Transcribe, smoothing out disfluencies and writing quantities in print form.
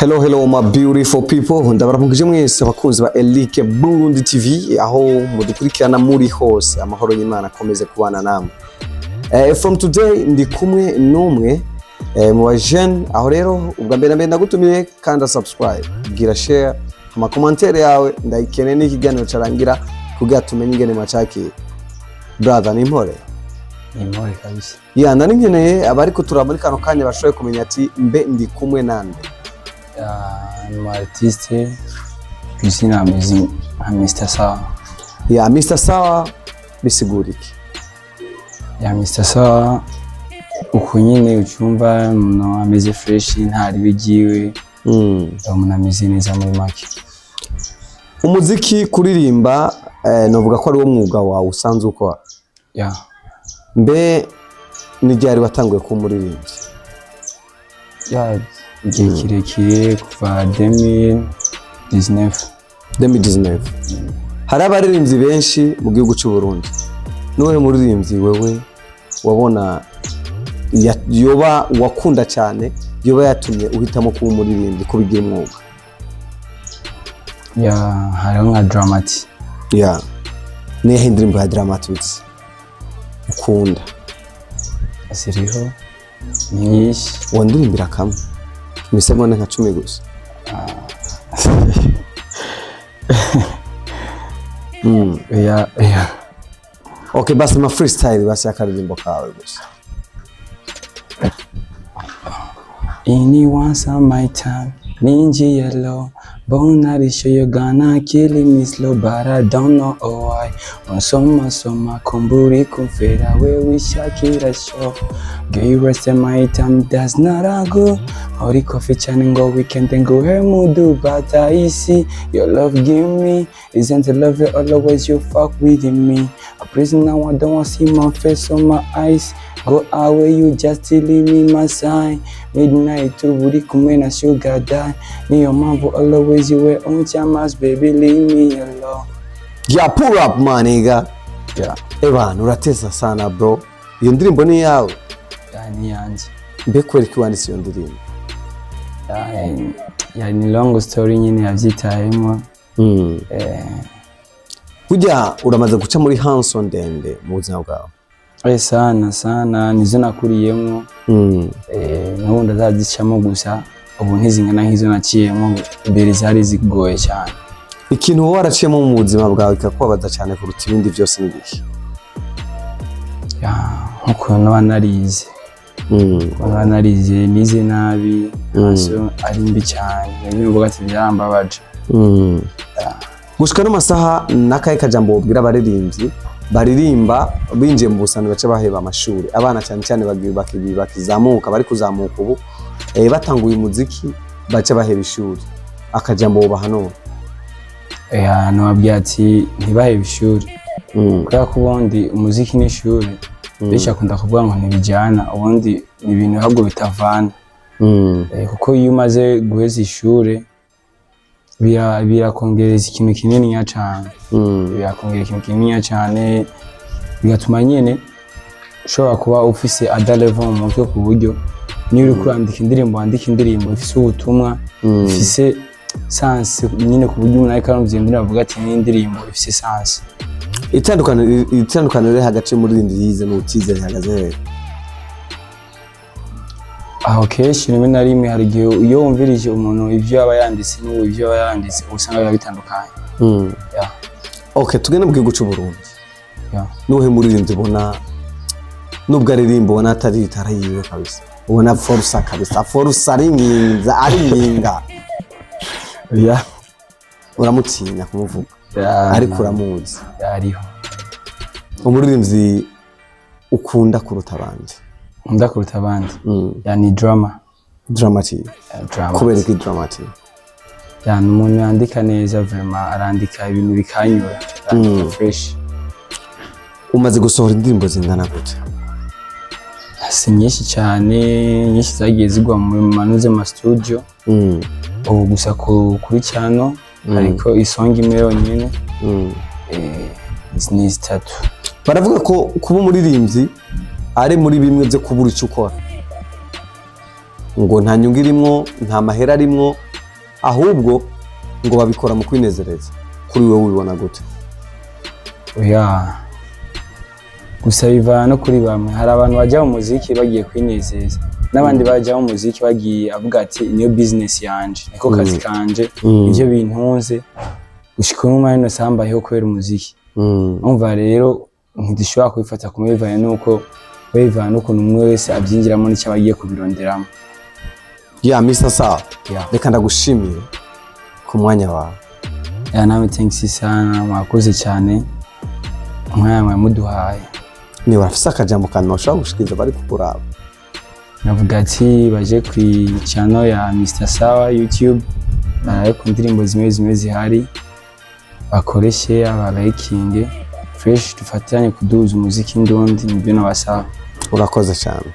Hello my beautiful people, ndabaramukije mwese abakunzi ba Elike Burundi TV aho mudukurikirana muri hose, amahoro y'Imana akomeze kubana namwe. From today ndi kumwe n'umwe mu bajene, aho rero ubwa mbere ndagutumiye kandi subscribe, gira share, ama commentaire yawe ndayikeneye n'ikiganiro carangira kugira tumenye ingene macaki. Brother ni mpore kabisa. Nari nkeneye abari kutura muri kano kanya bashoboye kumenya ati mbe ndi kumwe nande. Ni artiste kuzina amazing Mr. Sawa. Mr. Sawa bisiguriki. Mr. Sawa uko nyine ucyumva umuntu ameze fresh ntari bigiwe. Umuntu ameze neza muri make. Umuziki kuririmba novuga ko ari wo mwuga wawe usanzwe ukora. Mbe ni ryari watanguye ku muririmbyi? Igihe kirekire kuva 2019. Hari abaririmbyi benshi mu gihugu cy'u Burundi. Nowe muririmbyi wewe wabona yoba wakunda cyane, yoba yatumye uhitamo kuba umuririmbyi kubigira umwuga? Hariho nka Dramati. Nihe indirimbo ya Dramatics ukunda? Ziriho nyinshi. Wandirimbira kamwe misemo nka 10 gusa? Okay, basi ma freestyle basi akaririmbo kawe gusa. Anyone on my time, ninja yellow. Born I show you gonna kill me slow, but I don't know why. On soma kumburi kumfera we Shakira show. Gay rest in my time, that's not a go. Hori coffee channel go weekend and go her mudu, but I see your love give me. Isn't the love it always you fuck with me? A prison now I don't want to see my face on my eyes. Go away, you just to leave me my sign. Midnight to buri kumena sugar die. Ni your mambo always you were on chamas, baby leave me alone. Pull up my nigga. Evan uratesa sana bro. Iyo ndirimbo ni yawe? Ni yanje. Mbe kwereka wanditse iyo ndirimbo? Ni long story nyine yavyitayemo. Kujya uramaze guca muri Hanson ndende mu buzima bwawe? Sana nizo nakuriyemo. Nubundi azazicamo gusa ubu ntizingana nk'izo naciyemo imbere zari zigoye cyane. Ikintu waraciyemo mu buzima bwawe kikakubabaza cyane kuruta ibindi byose n'ibiki? Nkuko nabanarize. Nize nabi, so ari mbi cyane. Nivuga ati byarambabaje. Gushika no masaha nakaye kajambo ubwira abaririmbyi baririmba binje mu busano bace baheba amashuri, abana cyane cyane bakizamuka bari kuzamuka ubu batanguye umuziki bace baheba ishuri, akajambo bahano? Nababwiye ati ntibaheba ishuri kubera ko ubundi umuziki n'ishuri bisha kunda kuvuga ngo ntibijyana, ubundi ni ibintu ahubwo bitavana. Kuko iyo umaze guheza ishuri birakongereza ikintu kinini cyane, bigatuma nyene ushobora kuba ufise ada level mu mutwe ku buryo niyo uri kurandika indirimbo ifise ubutumwa, ifise sense nyine ku buryo umuntu ariko arumva indirimbo avuga ati ni indirimbo ifise sense. Itandukaniro hagati muri rindi yize n'utize rihagaze aho kenshi rimwe na rimwe hari igihe iyo wumvirije umuntu ivyo aba yanditse n'ivyo aba yanditse usanga biba bitandukanye. Okay, tugende mu gihugu cy'u Burundi. Nuhe muririmbyi ubona nubwo aririmba ubona atari yiwe kabisa, ubona forsa kabisa, forsa ari nyinga. Uramutinya kumuvuga ariko uramuzi? Ariho. Umuririmbyi ukunda kuruta abandi? Ndakuruta abandi ni Dramati. Kubera iki Dramati? Umuntu yandika neza, vraiment arandika ibintu bikanyura, fresh. Umaze gusohora indirimbo zingana gute? Si nyinshi cyane, nyinshi zagiye zigwa mu manuze ma studio. Ubu gusa kuri cyano ariko isonga imwe yonyine ni 3. Baravuga ko kuba umuririmbyi ari muri bimwe byo kubura icyo ukora. ngo nta nyungu irimo nta mahera arimo ahubwo ngo babikora mu kwinezereza. Kuri wewe ubibona gute? Oya, gusa bivana no kuri bamwe. Hari abantu bajya mu muziki bagiye kwinezeza, n'abandi bajya mu muziki bagiye avuga ati niyo business yanje, niko kazi kanje, ibyo bintunze gushika n'umwanya nasambayeho kubera umuziki. Umva rero ntidushobora kubifata kumwe bivanye nuko bivana n'ukuntu umwe wese abyinjiramo n'icyo abagiye kubironderamo. Mr. Sawa, reka ndagushimire ku mwanya wawe. Nawe thanks sana, mwakoze cyane umwanya mwamuduhaye. Ni warafise akajambo kantu ushobora gushikiriza bari kukuraba? Navuga ati baje ku channel ya Mr. Sawa YouTube, baraye ku ndirimbo zimwe zihari, bakoreshe abalikinge fresh, dufatanye kuduza umuziki ndundi nibyo nabasaba. Urakoze cyane.